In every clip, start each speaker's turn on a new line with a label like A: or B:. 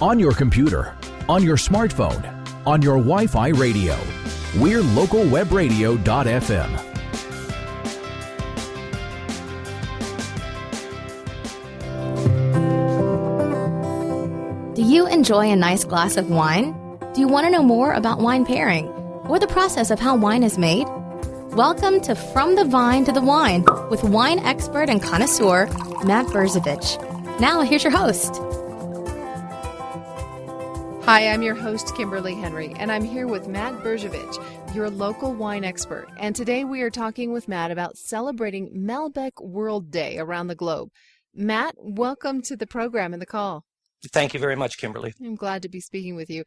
A: on your computer, on your smartphone, on your Wi-Fi radio. We're localwebradio.fm.
B: Do you enjoy a nice glass of wine? Do you want to know more about wine pairing or the process of how wine is made? Welcome to From the Vine to the Wine with wine expert and connoisseur Matt Brzovic. Now, here's your host.
C: Hi, I'm your host, Kimberly Henrie, and I'm here with Matt Brzovic, your local wine expert. And today we are talking with Matt about celebrating Malbec World Day around the globe. Matt, welcome to the program and the call.
D: Thank you very much, Kimberly.
C: I'm glad to be speaking with you.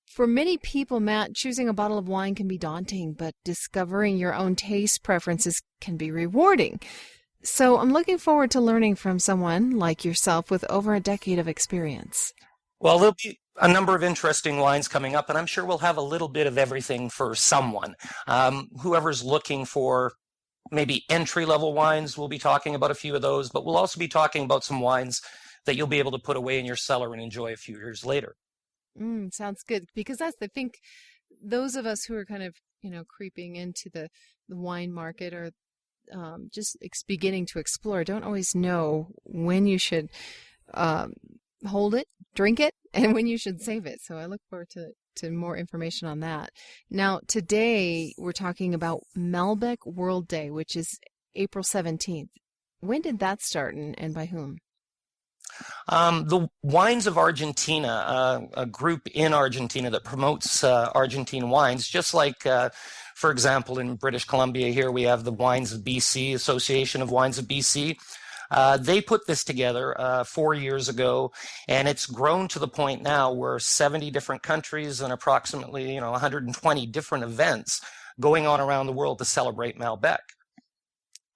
C: For many people, Matt, choosing a bottle of wine can be daunting, but discovering your own taste preferences can be rewarding. So I'm looking forward to learning from someone like yourself with over a decade of experience.
D: Well, there'll be a number of interesting wines coming up, and I'm sure we'll have a little bit of everything for someone. Whoever's looking for maybe entry-level wines, we'll be talking about a few of those, but we'll also be talking about some wines that you'll be able to put away in your cellar and enjoy a few years later.
C: Sounds good, because I think those of us who are kind of, creeping into the wine market or just beginning to explore don't always know when you should hold it, drink it, and when you should save it. So I look forward to more information on that. Now, today we're talking about Malbec World Day, which is April 17th. When did that start and by whom?
D: The Wines of Argentina, a group in Argentina that promotes Argentine wines, just like, for example, in British Columbia here, we have the Wines of BC, Association of Wines of BC. They put this together 4 years ago, and it's grown to the point now where 70 different countries and approximately 120 different events going on around the world to celebrate Malbec.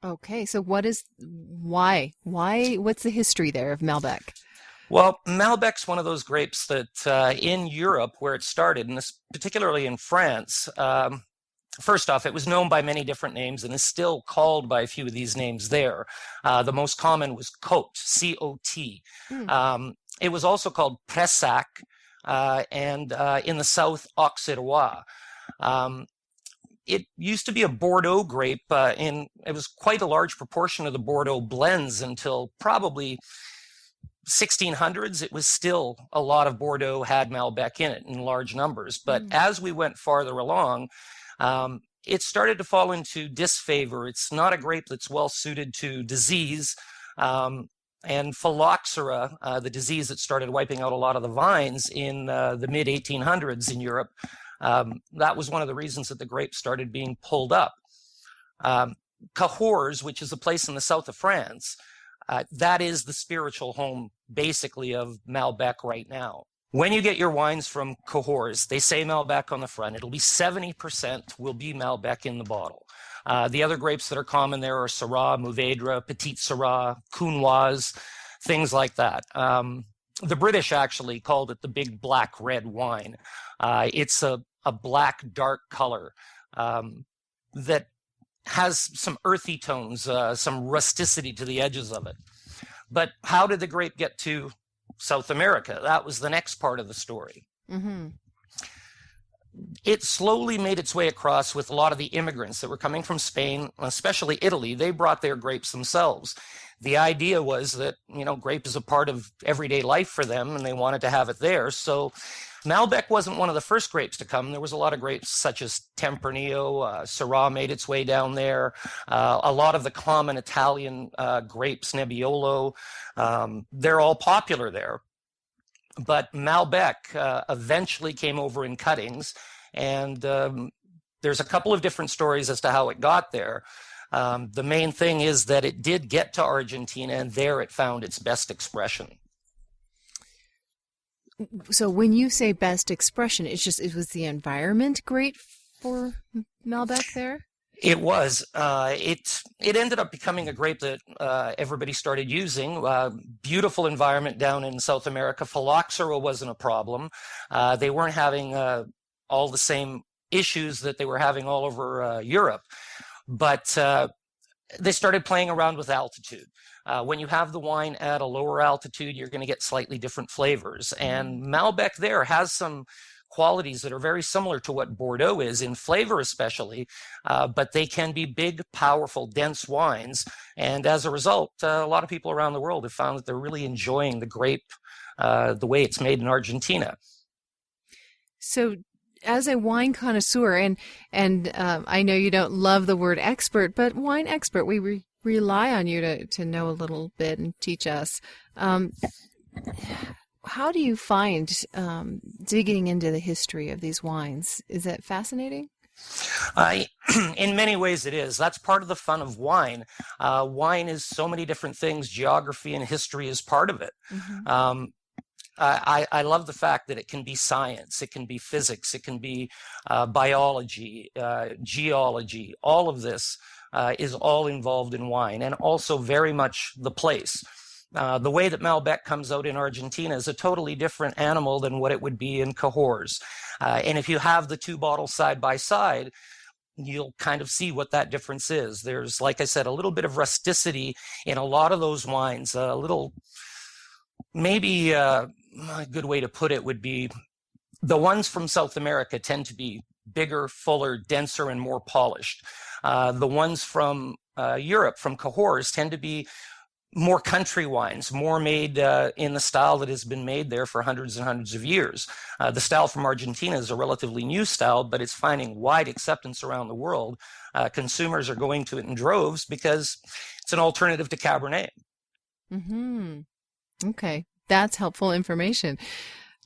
C: Okay, so why? What's the history there of Malbec?
D: Well, Malbec's one of those grapes that in Europe, where it started, and this, particularly in France, first off, it was known by many different names and is still called by a few of these names there. The most common was Cote, C-O-T. It was also called Pressac, and in the south, Auxerrois. It used to be a Bordeaux grape, it was quite a large proportion of the Bordeaux blends until probably 1600s. It was still a lot of Bordeaux had Malbec in it in large numbers. But as we went farther along, it started to fall into disfavor. It's not a grape that's well suited to disease. And phylloxera, the disease that started wiping out a lot of the vines in the mid-1800s in Europe, that was one of the reasons that the grape started being pulled up. Cahors, which is a place in the south of France, that is the spiritual home, basically, of Malbec right now. When you get your wines from Cahors, they say Malbec on the front. It'll be 70% will be Malbec in the bottle. The other grapes that are common there are Syrah, Mourvèdre, Petit Syrah, Counoise, things like that. The British actually called it the big black red wine. It's a black, dark color that has some earthy tones, some rusticity to the edges of it. But how did the grape get to South America? That was the next part of the story. Mm-hmm. It slowly made its way across with a lot of the immigrants that were coming from Spain, especially Italy. They brought their grapes themselves. The idea was that, grape is a part of everyday life for them, and they wanted to have it there. So Malbec wasn't one of the first grapes to come. There was a lot of grapes such as Tempranillo, Syrah made its way down there. A lot of the common Italian grapes, Nebbiolo, they're all popular there. But Malbec eventually came over in cuttings, and there's a couple of different stories as to how it got there. The main thing is that it did get to Argentina, and there it found its best expression.
C: So when you say best expression, it was the environment great for Malbec there?
D: It was. It ended up becoming a grape that everybody started using. Beautiful environment down in South America. Phylloxera wasn't a problem. They weren't having all the same issues that they were having all over Europe. But they started playing around with altitude. When you have the wine at a lower altitude, you're going to get slightly different flavors. And Malbec there has some qualities that are very similar to what Bordeaux is in flavor especially, but they can be big, powerful, dense wines. And as a result, a lot of people around the world have found that they're really enjoying the grape the way it's made in Argentina.
C: So as a wine connoisseur, and I know you don't love the word expert, but wine expert, we rely on you to know a little bit and teach us. How do you find digging into the history of these wines? Is that fascinating?
D: In many ways it is. That's part of the fun of wine. Wine is so many different things. Geography and history is part of it. Mm-hmm. I love the fact that it can be science, it can be physics, it can be biology, geology. All of this is all involved in wine, and also very much the place. The way that Malbec comes out in Argentina is a totally different animal than what it would be in Cahors. And if you have the two bottles side by side, you'll kind of see what that difference is. There's, like I said, a little bit of rusticity in a lot of those wines, a little, maybe a good way to put it would be the ones from South America tend to be bigger, fuller, denser, and more polished. The ones from Europe, from Cahors, tend to be more country wines, more made in the style that has been made there for hundreds and hundreds of years. The style from Argentina is a relatively new style, but it's finding wide acceptance around the world. Consumers are going to it in droves because it's an alternative to Cabernet.
C: Mm-hmm. Okay, that's helpful information.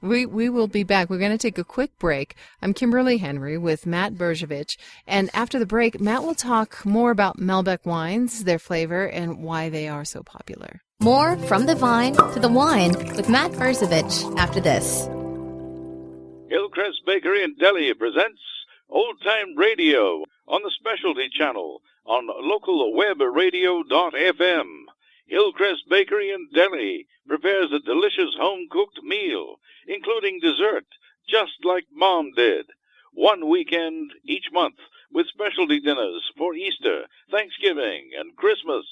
C: We will be back. We're going to take a quick break. I'm Kimberly Henrie with Matt Brzovic. And after the break, Matt will talk more about Malbec wines, their flavor, and why they are so popular.
B: More From the Vine to the Wine with Matt Brzovic after this.
E: Hillcrest Bakery and Deli presents Old Time Radio on the Specialty Channel on localwebradio.fm. Hillcrest Bakery and Deli prepares a delicious home-cooked meal, including dessert, just like Mom did. One weekend each month with specialty dinners for Easter, Thanksgiving, and Christmas.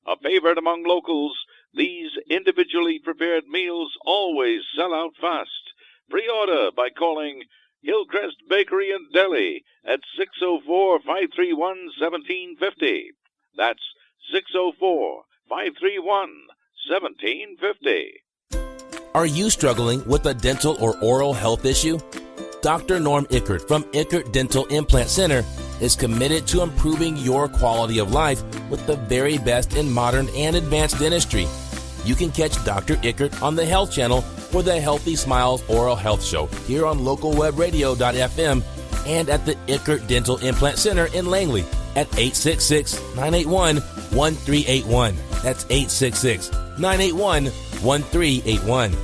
E: A favorite among locals, these individually prepared meals always sell out fast. Pre-order by calling Hillcrest Bakery and Deli at 604-531-1750. That's 604-531-1750.
F: Are you struggling with a dental or oral health issue? Dr. Norm Ickert from Ickert Dental Implant Center is committed to improving your quality of life with the very best in modern and advanced dentistry. You can catch Dr. Ickert on the Health Channel for the Healthy Smiles Oral Health Show here on localwebradio.fm and at the Ickert Dental Implant Center in Langley at 866-981-1381. That's 866-981-1381.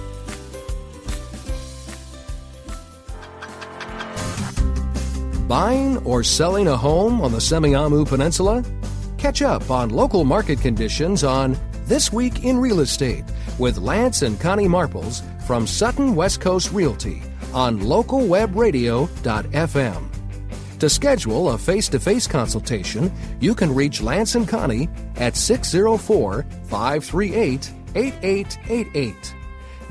G: Buying or selling a home on the Semiahmoo Peninsula? Catch up on local market conditions on This Week in Real Estate with Lance and Connie Marples from Sutton West Coast Realty on localwebradio.fm. To schedule a face-to-face consultation, you can reach Lance and Connie at 604-538-8888.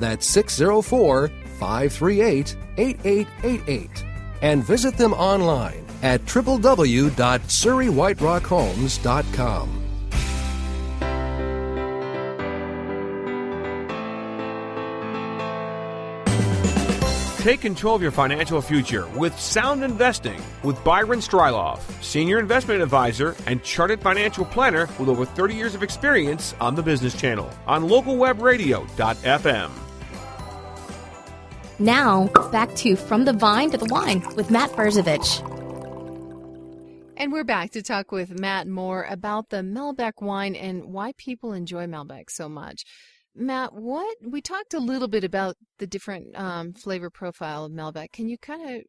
G: That's 604-538-8888. And visit them online at www.surreywhiterockhomes.com.
H: Take control of your financial future with Sound Investing with Byron Stryloff, Senior Investment Advisor and Chartered Financial Planner with over 30 years of experience on the Business Channel on localwebradio.fm.
B: Now, back to From the Vine to the Wine with Matt Brzovic.
C: And we're back to talk with Matt more about the Malbec wine and why people enjoy Malbec so much. Matt, we talked a little bit about the different flavor profile of Malbec. Can you kind of,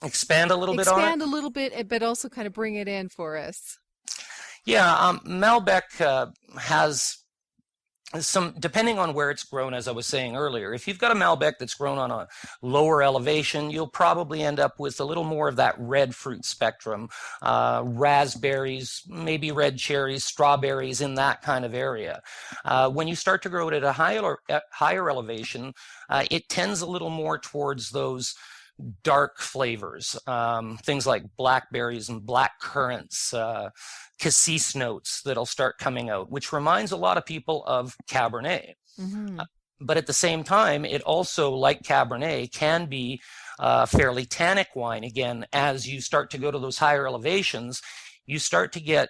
D: expand a little bit on it?
C: Expand a little bit, but also kind of bring it in for us.
D: Yeah, Malbec has depending on where it's grown, as I was saying earlier, if you've got a Malbec that's grown on a lower elevation, you'll probably end up with a little more of that red fruit spectrum, raspberries, maybe red cherries, strawberries, in that kind of area. When you start to grow it at a higher elevation, it tends a little more towards those dark flavors, things like blackberries and black currants, cassis notes that'll start coming out, which reminds a lot of people of Cabernet.
C: Mm-hmm.
D: But at the same time, it also, like Cabernet, can be fairly tannic wine. Again, as you start to go to those higher elevations, you start to get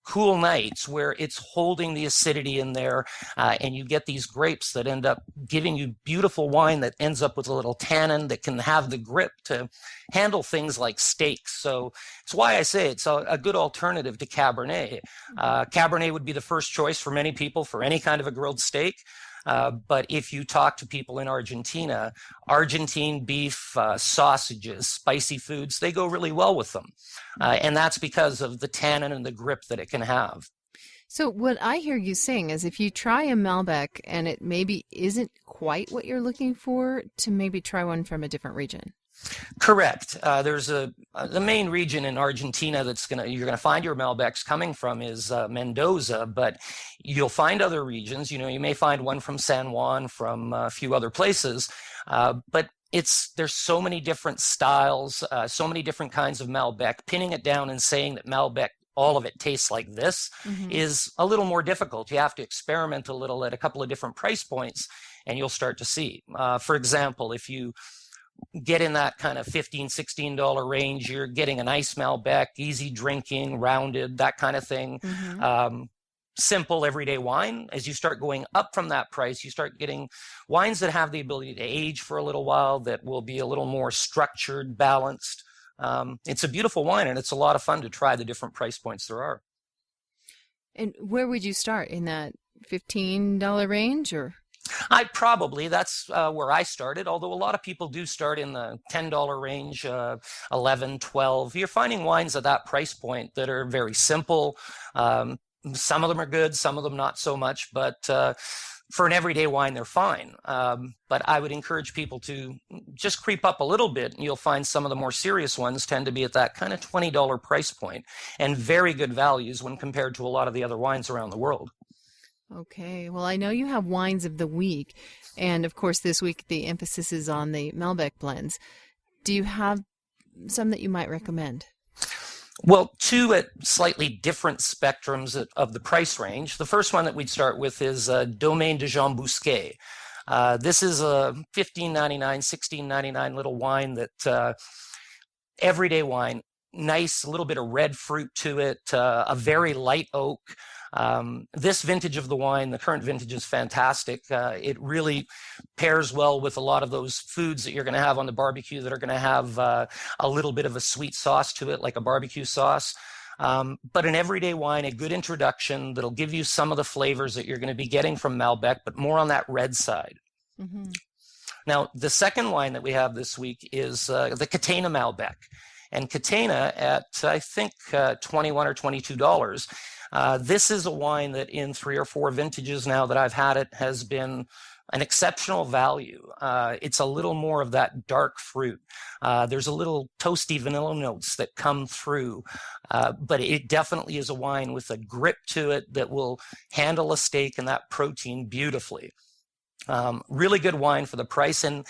D: cool nights where it's holding the acidity in there, and you get these grapes that end up giving you beautiful wine that ends up with a little tannin that can have the grip to handle things like steaks. So it's why I say it's a good alternative to Cabernet. Cabernet would be the first choice for many people for any kind of a grilled steak. But if you talk to people in Argentina, Argentine beef, sausages, spicy foods, they go really well with them. And that's because of the tannin and the grip that it can have.
C: So what I hear you saying is if you try a Malbec and it maybe isn't quite what you're looking for, to maybe try one from a different region.
D: Correct. There's the main region in Argentina you're gonna find your Malbecs coming from is Mendoza, but you'll find other regions. You may find one from San Juan, from a few other places, but there's so many different styles, so many different kinds of Malbec. Pinning it down and saying that Malbec, all of it tastes like this, is a little more difficult. You have to experiment a little at a couple of different price points, and you'll start to see. For example, if you get in that kind of $15, $16 range, you're getting a nice Malbec, easy drinking, rounded, that kind of thing. Simple everyday wine. As you start going up from that price, you start getting wines that have the ability to age for a little while, that will be a little more structured, balanced. It's a beautiful wine, and it's a lot of fun to try the different price points there are.
C: And where would you start? In that $15 range, or?
D: That's where I started, although a lot of people do start in the $10 range, $11, $12. You're finding wines at that price point that are very simple. Some of them are good, some of them not so much, but for an everyday wine, they're fine. But I would encourage people to just creep up a little bit, and you'll find some of the more serious ones tend to be at that kind of $20 price point, and very good values when compared to a lot of the other wines around the world.
C: Okay. Well, I know you have wines of the week, and of course this week the emphasis is on the Malbec blends. Do you have some that you might recommend?
D: Well, two at slightly different spectrums of the price range. The first one that we'd start with is Domaine de Jean Bousquet. This is a $15.99, $16.99 little wine that everyday wine, nice, a little bit of red fruit to it, a very light oak. This vintage of the wine, the current vintage, is fantastic. It really pairs well with a lot of those foods that you're going to have on the barbecue that are going to have a little bit of a sweet sauce to it, like a barbecue sauce. But an everyday wine, a good introduction that'll give you some of the flavors that you're going to be getting from Malbec, but more on that red side. Now, the second wine that we have this week is the Catena Malbec. And Catena at, I think, $21 or $22. This is a wine that in 3 or 4 vintages now that I've had it has been an exceptional value. It's a little more of that dark fruit. There's a little toasty vanilla notes that come through, but it definitely is a wine with a grip to it that will handle a steak and that protein beautifully. Really good wine for the price. And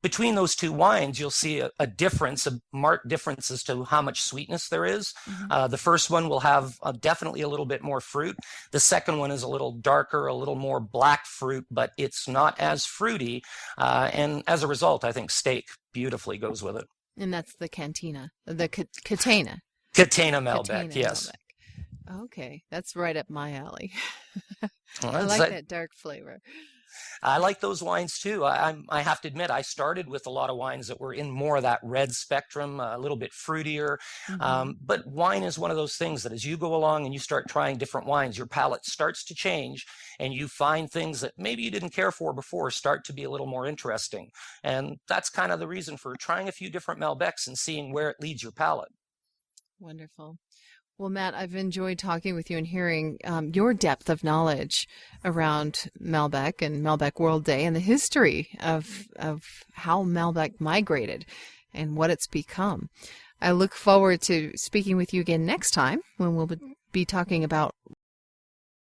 D: between those two wines, you'll see a difference, a marked difference as to how much sweetness there is. The first one will have definitely a little bit more fruit. The second one is a little darker, a little more black fruit, but it's not as fruity. And as a result, I think steak beautifully goes with it.
C: And that's the Catena. Catena
D: Malbec, yes.
C: Malbec. Okay, that's right up my alley.
D: Well,
C: I like that dark flavor.
D: I like those wines too. I have to admit, I started with a lot of wines that were in more of that red spectrum, a little bit fruitier. But wine is one of those things that as you go along and you start trying different wines, your palate starts to change and you find things that maybe you didn't care for before start to be a little more interesting. And that's kind of the reason for trying a few different Malbecs and seeing where it leads your palate.
C: Wonderful. Well, Matt, I've enjoyed talking with you and hearing your depth of knowledge around Malbec and Malbec World Day and the history of how Malbec migrated and what it's become. I look forward to speaking with you again next time when we'll be talking about